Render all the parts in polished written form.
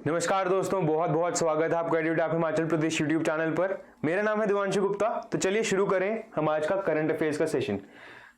नमस्कार दोस्तों, बहुत बहुत स्वागत है आपका edutech Himachal Pradesh YouTube channel पर। मेरा नाम है दिवांशु गुप्ता। तो चलिए शुरू करें हम आज का करंट अफेयर्स का सेशन।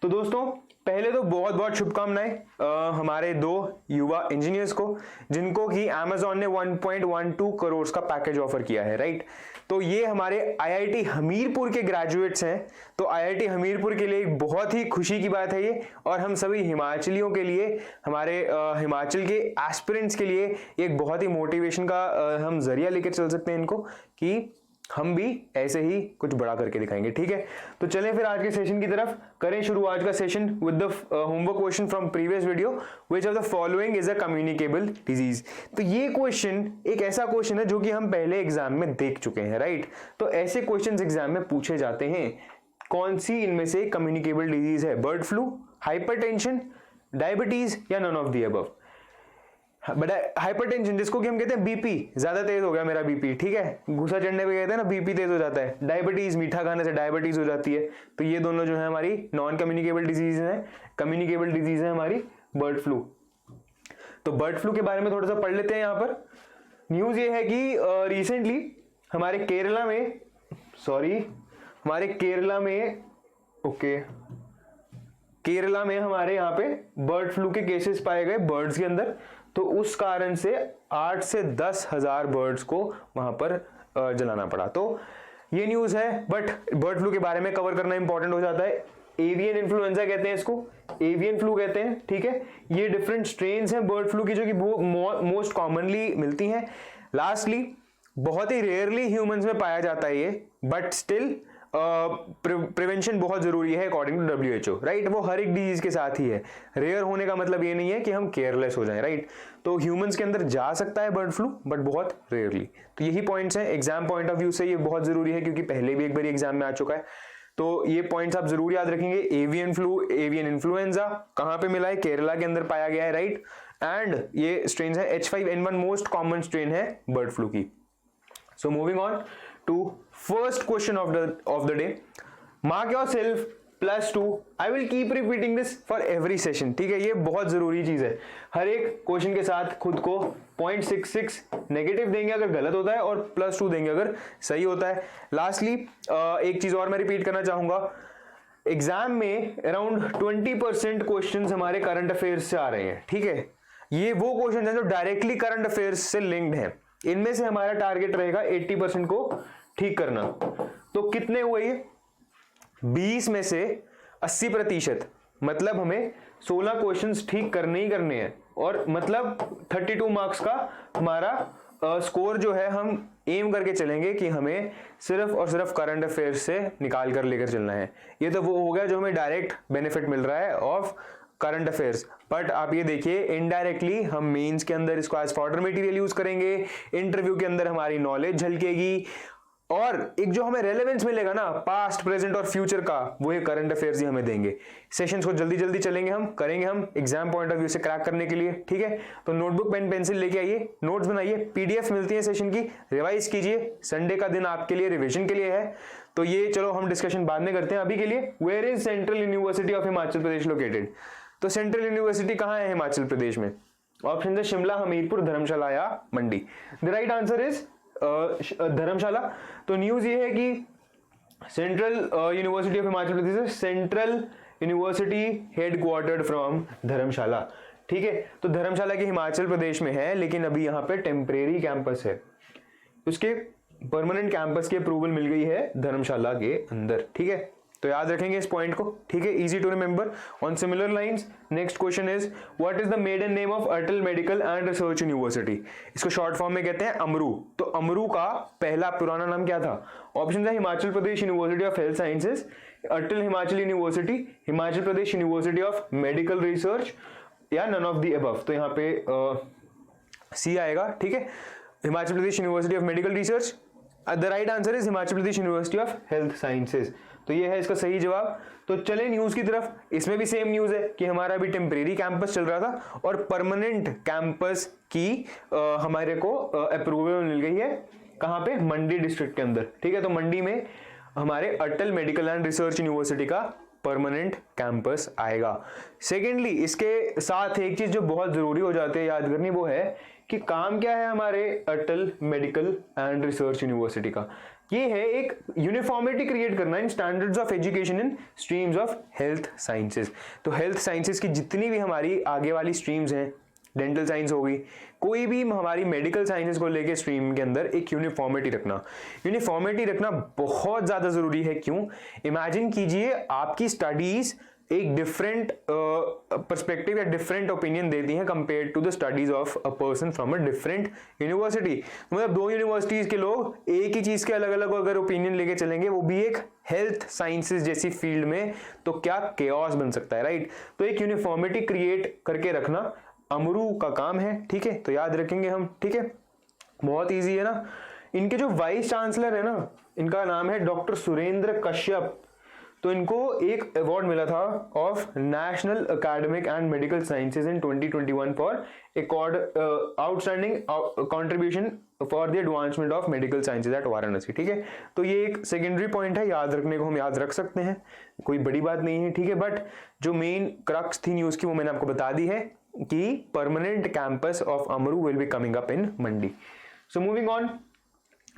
तो दोस्तों, पहले तो बहुत बहुत शुभकामनाएं हमारे दो युवा इंजीनियर्स को, जिनको कि Amazon ने 1.12 करोड़ का पैकेज ऑफर किया है, राइट। तो ये हमारे IIT हमीरपुर के ग्रेजुएट्स हैं। तो IIT हमीरपुर के लिए एक बहुत ही खुशी की बात है ये, और हम सभी हिमाचलियों के लिए, हमारे हिमाचल के एस्पिरेंट्स के लिए एक बहुत ही मोटिवेशन का हम जरिया लेकर चल सकते हैं इनको, कि हम भी ऐसे ही कुछ बड़ा करके दिखाएंगे। ठीक है, तो चलें फिर आज के सेशन की तरफ करें शुरू आज का session with the homework question from previous video. Which of the following is a communicable disease. तो ये क्वेश्चन एक ऐसा क्वेश्चन है जो कि हम पहले एग्जाम में देख चुके हैं, राइट। तो ऐसे क्वेश्चन एग्जाम में पूछे जाते हैं, कौन सी इनमें से कम्युनिकेबल डिजीज है? बर्ड फ्लू, हाइपरटेंशन, डायबिटीज या none of the above. But hypertension, जिसको कि हम कहते हैं बीपी, ज्यादा तेज हो गया मेरा बीपी, ठीक है, गुस्सा चढ़ने पे कहते हैं ना बीपी तेज हो जाता है। डायबिटीज, मीठा खाने से डायबिटीज हो जाती है। तो ये दोनों जो है हमारी नॉन कम्युनिकेबल डिजीज है। कम्युनिकेबल डिजीज है हमारी बर्ड फ्लू। तो बर्ड फ्लू के बारे में थोड़ा सा पढ़ लेते हैं। यहाँ पर न्यूज ये है कि रिसेंटली हमारे केरला में हमारे यहाँ पे बर्ड फ्लू के केसेस पाए गए बर्ड्स के अंदर। तो उस कारण से 8 से 10 हजार बर्ड्स को वहां पर जलाना पड़ा। तो ये न्यूज है, बट बर्ड फ्लू के बारे में कवर करना इंपॉर्टेंट हो जाता है। एवियन इन्फ्लुएंजा कहते हैं इसको, एवियन फ्लू कहते हैं, ठीक है। ये डिफरेंट स्ट्रेन्स हैं बर्ड फ्लू की, जो कि मोस्ट कॉमनली मिलती हैं। लास्टली, बहुत ही रेयरली ह्यूमंस में पाया जाता है ये, बट स्टिल प्रिवेंशन बहुत जरूरी है अकॉर्डिंग टू WHO, राइट। वो हर एक डिजीज के साथ ही है। रेयर होने का मतलब ये नहीं है कि हम केयरलेस हो जाएं, राइट। तो ह्यूमंस के अंदर जा सकता है बर्ड फ्लू, बट बहुत रेयरली। तो यही पॉइंट्स हैं। एग्जाम पॉइंट ऑफ व्यू से ये बहुत जरूरी है, क्योंकि पहले भी एक बार एग्जाम में आ चुका है। तो ये पॉइंट्स आप जरूर याद रखेंगे। एवियन फ्लू, एवियन इन्फ्लुएंजा कहां पे मिला है? केरला के अंदर पाया गया है, राइट। एंड ये स्ट्रेन है H5N1, मोस्ट कॉमन स्ट्रेन है बर्ड फ्लू की। So moving on to first question of the day. Mark yourself +2. I will keep repeating this for every session. ठीक है, ये बहुत जरूरी चीज है। हर एक क्वेश्चन के साथ खुद को 0.66 नेगेटिव देंगे अगर गलत होता है, और +2 देंगे अगर सही होता है। लास्टली एक चीज और मैं रिपीट करना चाहूंगा। एग्जाम में अराउंड 20% क्वेश्चन हमारे करंट अफेयर्स से आ रहे हैं, ठीक है। ये वो क्वेश्चन है जो डायरेक्टली करंट अफेयर्स से लिंक्ड है। इनमें से हमारा टारगेट रहेगा 80% को ठीक करना। तो कितने हुए ये? 20 में से 80%, मतलब हमें 16 क्वेश्चंस ठीक करने ही करने हैं, और मतलब 32 मार्क्स का हमारा स्कोर जो है हम एम करके चलेंगे कि हमें सिर्फ और सिर्फ करंट अफेयर्स से निकाल कर लेकर चलना है। ये तो वो हो गया जो हमें डायरेक्ट बेनिफिट मिल रहा है ऑफ करंट अफेयर्स। बट आप ये देखिए, इनडायरेक्टली हम मेंस के अंदर इसको एज फॉर्डर मटेरियल यूज करेंगे, इंटरव्यू के अंदर हमारी नॉलेज झलकेगी, और एक जो हमें रेलेवेंस मिलेगा ना पास्ट, प्रेजेंट और फ्यूचर का, वो ये करंट अफेयर्स ही हमें देंगे। सेशंस को जल्दी जल्दी चलेंगे, हम करेंगे हम एग्जाम पॉइंट ऑफ व्यू से क्रैक करने के लिए, ठीक है। तो नोटबुक, पेन, पेंसिल लेके आइए, नोट्स बनाइए, PDF मिलती है सेशन की, रिवाइज कीजिए। संडे का दिन आपके लिए रिविजन के लिए है। तो ये चलो हम डिस्कशन बाद में करते हैं। अभी के लिए, where is central university of Himachal Pradesh located? तो सेंट्रल यूनिवर्सिटी कहां है हिमाचल प्रदेश में? ऑप्शन है शिमला, हमीरपुर, धर्मशाला या Mandi. The right answer is Dharamshala. तो न्यूज ये है कि central university of Himachal Pradesh, central university headquartered from Dharamshala, ठीक है। तो धर्मशाला के हिमाचल प्रदेश में है, लेकिन अभी यहाँ पे टेम्परेरी कैंपस है, उसके परमानेंट कैंपस की अप्रूवल मिल गई है धर्मशाला के अंदर, ठीक है। तो याद रखेंगे इस पॉइंट को, ठीक है, easy to remember. On similar lines, next question is what is the maiden name of Atal medical and research university? इसको शॉर्ट फॉर्म में कहते हैं अमरू। तो अमरू का पहला पुराना नाम क्या था? ऑप्शन है Himachal Pradesh university of health sciences, Atal Himachal university, Himachal Pradesh university of medical research, या नन ऑफ द अबव। तो यहाँ पे सी आएगा, ठीक है, Himachal Pradesh university of medical research. The right answer is Himachal Pradesh university of health sciences. तो ये है इसका सही जवाब। तो चले न्यूज की तरफ। इसमें भी सेम न्यूज है कि हमारा अभी टेम्परेरी कैंपस चल रहा था, और परमानेंट कैंपस की हमारे को अप्रूवल मिल गई है। कहां पे? मंडी डिस्ट्रिक्ट के अंदर, ठीक है। तो मंडी में हमारे Atal medical and research university का परमानेंट कैंपस आएगा। सेकेंडली, इसके साथ एक चीज जो बहुत जरूरी हो जाती है याद करनी, वो है कि काम क्या है हमारे Atal medical and research university का। ये है एक यूनिफॉर्मिटी क्रिएट करना in standards of education in streams of health sciences. तो हेल्थ साइंसेज की जितनी भी हमारी आगे वाली स्ट्रीम्स हैं, डेंटल साइंस हो गई, कोई भी हमारी मेडिकल साइंसेज को लेके स्ट्रीम के अंदर एक यूनिफॉर्मिटी रखना बहुत ज्यादा जरूरी है। क्यों? इमेजिन कीजिए आपकी स्टडीज एक डिफरेंट पर्सपेक्टिव या डिफरेंट ओपिनियन देती हैं compare to the studies of a person from a different university. मतलब दो यूनिवर्सिटीज के लोग एक ही चीज के अलग अलग अगर ओपिनियन लेके चलेंगे, वो भी एक हेल्थ साइंसेज जैसी फील्ड में, तो क्या केओस बन सकता है, राइट। तो एक यूनिफॉर्मिटी क्रिएट करके रखना अमरू का काम है, ठीक है। तो याद रखेंगे हम, ठीक है, बहुत ईजी है ना। इनके जो वाइस चांसलर है ना, इनका नाम है डॉक्टर सुरेंद्र कश्यप। तो इनको एक अवार्ड मिला था of national academic and medical sciences in 2021 for outstanding contribution for the advancement of medical sciences at Varanasi, ठीक है। तो ये एक सेकेंडरी पॉइंट है, याद रखने को हम याद रख सकते हैं, कोई बड़ी बात नहीं है, ठीक है। बट जो मेन क्रक्स थी न्यूज की वो मैंने आपको बता दी है कि permanent campus of AMRU will be coming up in Mandi. So moving on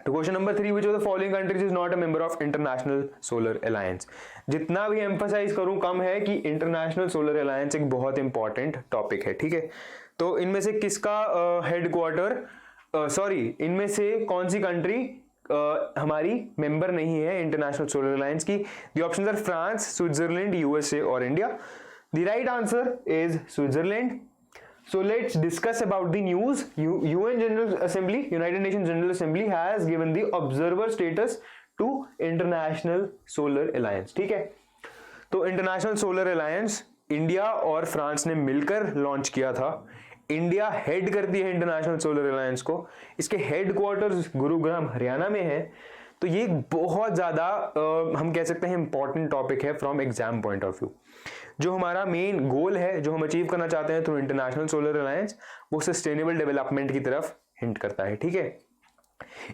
to question number 3, which of the following countries is not a member of International Solar Alliance? जितना भी एम्फसाइज करूं कम है कि इंटरनेशनल सोलर अलायंस एक बहुत important topic है, ठीक है। तो इनमें से किसका इनमें से कौन सी कंट्री हमारी मेंबर नहीं है इंटरनेशनल सोलर अलायंस की? The options are France, Switzerland, USA और India. The right answer is Switzerland. So let's discuss about the news. UN General Assembly, United Nations General Assembly has given the observer status to International Solar Alliance, ठीक है। तो International Solar Alliance India और France ने मिलकर launch किया था। India head करती है इंटरनेशनल सोलर अलायंस को, इसके हेडक्वार्टर्स गुरुग्राम हरियाणा में है। तो ये बहुत ज्यादा हम कह सकते हैं इंपॉर्टेंट टॉपिक है from exam point of view. जो हमारा मेन गोल है, जो हम अचीव करना चाहते हैं थ्रू इंटरनेशनल सोलर अलायंस, वो सस्टेनेबल डेवलपमेंट की तरफ हिंट करता है, ठीक है।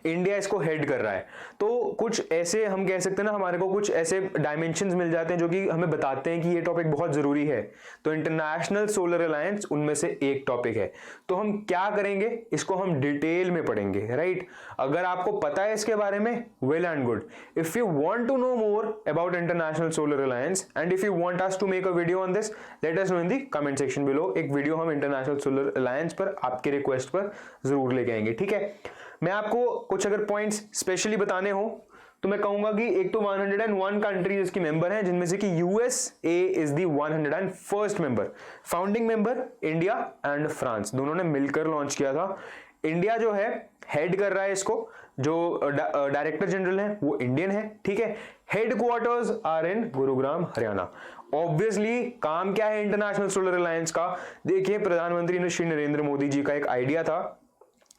इंडिया इसको हेड कर रहा है। तो कुछ ऐसे हम कह सकते हैं ना, हमारे को कुछ ऐसे डायमेंशंस मिल जाते हैं जो कि हमें बताते हैं कि ये टॉपिक बहुत जरूरी है। तो इंटरनेशनल सोलर अलायंस उनमें से एक टॉपिक है। तो हम क्या करेंगे, इसको हम डिटेल में पढ़ेंगे, राइट। अगर आपको पता है इसके बारे में, well and good. If you want to know more about international solar alliance and if you want us to make a video on this, let us know in the comment section below. एक video हम international solar alliance पर आपके request पर जरूर लेके आएंगे, ठीक है। मैं आपको कुछ अगर पॉइंट्स स्पेशली बताने हो तो मैं कहूंगा कि एक तो 101 कंट्रीज इसकी मेंबर हैं, जिनमें से कि USA is the 101st member. Founding member India and France दोनों ने मिलकर लॉन्च किया था। इंडिया जो है हेड कर रहा है इसको, जो डायरेक्टर जनरल है वो इंडियन है, ठीक है। Headquarters are in Gurugram Haryana. Obviously काम क्या है इंटरनेशनल सोलर अलायंस का? देखिए, प्रधानमंत्री श्री नरेंद्र मोदी जी का एक आइडिया था,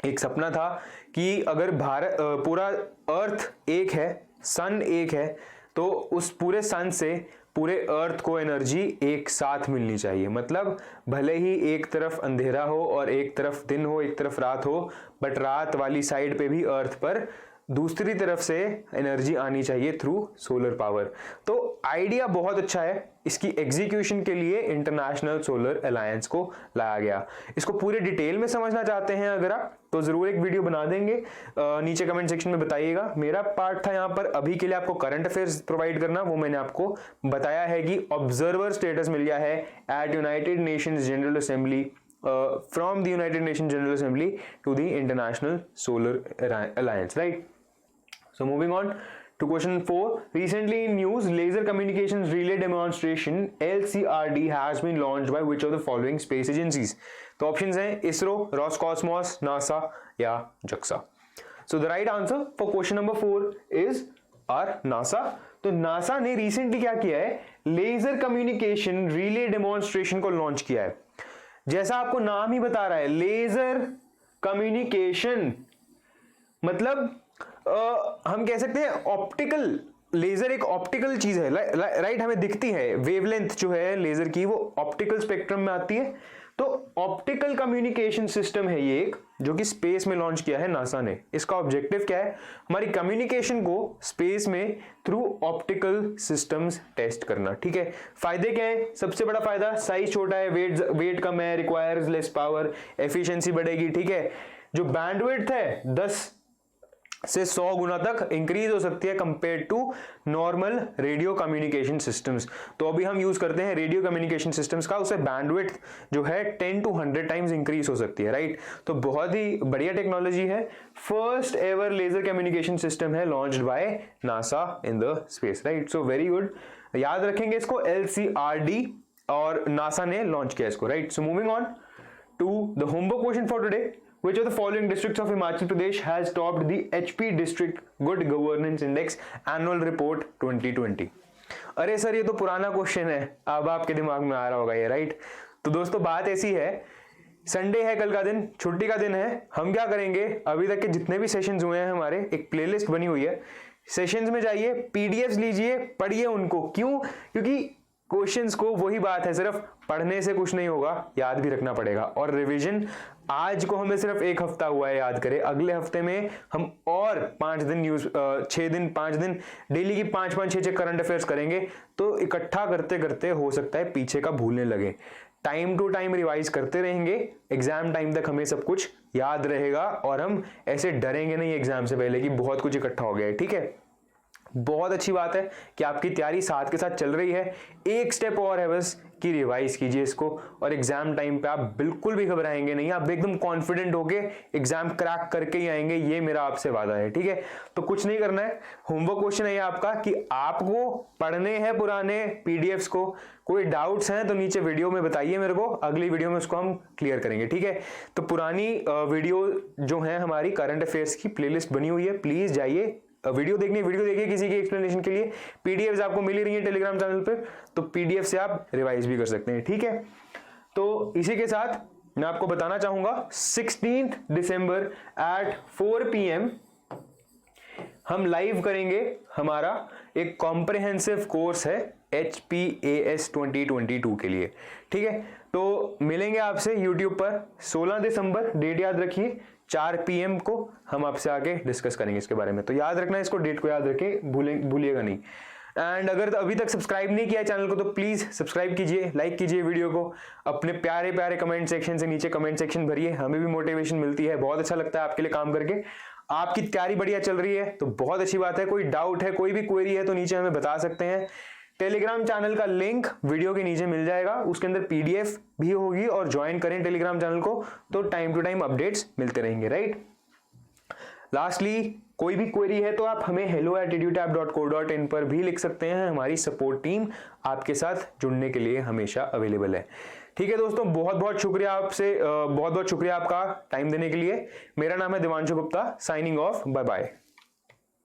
एक सपना था कि अगर भारत पूरा अर्थ एक है, सन एक है, तो उस पूरे सन से पूरे अर्थ को एनर्जी एक साथ मिलनी चाहिए। मतलब भले ही एक तरफ अंधेरा हो और एक तरफ दिन हो, एक तरफ रात हो, बट रात वाली साइड पे भी अर्थ पर दूसरी तरफ से एनर्जी आनी चाहिए थ्रू सोलर पावर। तो आइडिया बहुत अच्छा है, इसकी एग्जीक्यूशन के लिए इंटरनेशनल सोलर अलायंस को लाया गया। इसको पूरे डिटेल में समझना चाहते हैं अगर आप, तो जरूर एक वीडियो बना देंगे, नीचे कमेंट सेक्शन में बताइएगा। मेरा पार्ट था यहाँ पर अभी के लिए आपको करंट अफेयर्स प्रोवाइड करना, वो मैंने आपको बताया है कि ऑब्जर्वर स्टेटस मिल गया है at United Nations General Assembly, from the United Nations General Assembly to the International Solar Alliance, right? So moving on to question 4. Recently in news, laser communications relay demonstration LCRD has been launched by which of the following space agencies? तो options हैं ISRO, Roscosmos, NASA या JAXA. So the right answer for question number 4 is our NASA. तो NASA ने recently क्या किया है, laser communication relay demonstration को launch किया है। जैसा आपको नाम ही बता रहा है, लेजर कम्युनिकेशन, मतलब हम कह सकते हैं ऑप्टिकल। लेजर एक ऑप्टिकल चीज है, राइट, हमें दिखती है। वेवलेंथ जो है लेजर की वो ऑप्टिकल स्पेक्ट्रम में आती है। तो ऑप्टिकल कम्युनिकेशन सिस्टम है ये एक, जो कि स्पेस में लॉन्च किया है नासा ने। इसका ऑब्जेक्टिव क्या है? हमारी कम्युनिकेशन को स्पेस में थ्रू ऑप्टिकल सिस्टम्स टेस्ट करना। ठीक है, फायदे क्या है? सबसे बड़ा फायदा, साइज छोटा है, वेट कम है, रिक्वायर्स लेस पावर, एफिशिएंसी बढ़ेगी। ठीक है, जो बैंडविड्थ है 10 से 100 गुना तक इंक्रीज हो सकती है compare to normal radio communication systems. तो अभी हम यूज करते हैं रेडियो कम्युनिकेशन सिस्टम्स का, उससे बैंडविड्थ जो है 10 to 100 टाइम्स इंक्रीज हो सकती है, राइट। तो बहुत ही बढ़िया टेक्नोलॉजी है। First ever laser communication system है launched by NASA in the space, right. So very good, याद रखेंगे इसको, LCRD और नासा ने लॉन्च किया इसको, right. So moving on to the homework question for today. Which of the following districts of Himachal Pradesh has topped the HP District Good Governance Index Annual Report 2020? अरे sir ये तो पुराना question है, अब आपके दिमाग में आ रहा होगा ये, राइट। तो दोस्तों बात ऐसी है, संडे है, कल का दिन छुट्टी का दिन है। हम क्या करेंगे, अभी तक के जितने भी सेशंस हुए हैं हमारे, एक प्लेलिस्ट बनी हुई है, सेशंस में जाइए, पीडीएफ्स लीजिए, पढ़िए उनको। क्यों? क्योंकि क्वेश्चंस को, वही बात है, सिर्फ पढ़ने से कुछ नहीं होगा, याद भी रखना पड़ेगा। और रिवीजन, आज को हमें सिर्फ 1 हफ्ता हुआ है याद करें, अगले हफ्ते में हम और 5 दिन 5 दिन डेली की 5-5 6 करंट अफेयर्स करेंगे। तो इकट्ठा करते करते हो सकता है पीछे का भूलने लगे। टाइम टू टाइम रिवाइज करते रहेंगे, एग्जाम टाइम तक हमें सब कुछ याद रहेगा और हम ऐसे डरेंगे नहीं एग्जाम से पहले कि बहुत कुछ इकट्ठा हो गया है। ठीक है, बहुत अच्छी बात है कि आपकी तैयारी साथ के साथ चल रही है। एक स्टेप और है बस कि रिवाइज कीजिए इसको, और एग्जाम टाइम पे आप बिल्कुल भी घबराएंगे नहीं, आप एकदम कॉन्फिडेंट होके एग्जाम क्रैक करके ही आएंगे, ये मेरा आपसे वादा है। ठीक है, तो कुछ नहीं करना है, होमवर्क क्वेश्चन है ये आपका कि आपको पढ़ने हैं पुराने पीडीएफ्स को। कोई डाउट्स हैं तो नीचे वीडियो में बताइए मेरे को, अगली वीडियो में उसको हम क्लियर करेंगे। ठीक है, तो पुरानी वीडियो जो है हमारी करंट अफेयर्स की प्लेलिस्ट बनी हुई है, प्लीज जाइए वीडियो देखिए किसी की एक्सप्लेनेशन के लिए। पीडीएफ्स आपको मिल ही रही है टेलीग्राम चैनल पे, तो पीडीएफ से आप रिवाइज भी कर सकते हैं। ठीक है, तो इसी के साथ मैं आपको बताना चाहूंगा 16 दिसंबर एट 4 PM हम लाइव करेंगे हमारा एक कॉम्प्रिहेंसिव कोर्स है HPAS 2022 के लिए। ठीक है, तो मिलेंगे आपसे यूट्यूब पर 16 दिसंबर, डेट याद रखिए, 4 PM को हम आपसे आके डिस्कस करेंगे इसके बारे में। तो याद रखना, इसको डेट को याद रखें, भूलिएगा नहीं। एंड अगर अभी तक सब्सक्राइब नहीं किया चैनल को तो प्लीज सब्सक्राइब कीजिए, लाइक कीजिए वीडियो को, अपने प्यारे प्यारे कमेंट सेक्शन से नीचे कमेंट सेक्शन भरिए, हमें भी मोटिवेशन मिलती है, बहुत अच्छा लगता है आपके लिए काम करके। आपकी तैयारी बढ़िया चल रही है तो बहुत अच्छी बात है। कोई डाउट है, कोई भी क्वेरी है तो नीचे हमें बता सकते हैं। टेलीग्राम चैनल का लिंक वीडियो के नीचे मिल जाएगा, उसके अंदर पीडीएफ भी होगी, और ज्वाइन करें टेलीग्राम चैनल को तो टाइम टू टाइम अपडेट्स मिलते रहेंगे, राइट। लास्टली, कोई भी क्वेरी है तो आप हमें hello@edutab.co.in पर भी लिख सकते हैं। हमारी सपोर्ट टीम आपके साथ जुड़ने के लिए हमेशा अवेलेबल है। ठीक है दोस्तों, बहुत बहुत शुक्रिया आपसे, बहुत बहुत शुक्रिया आपका टाइम देने के लिए। मेरा नाम है Divanshu Gupta, signing off, bye bye.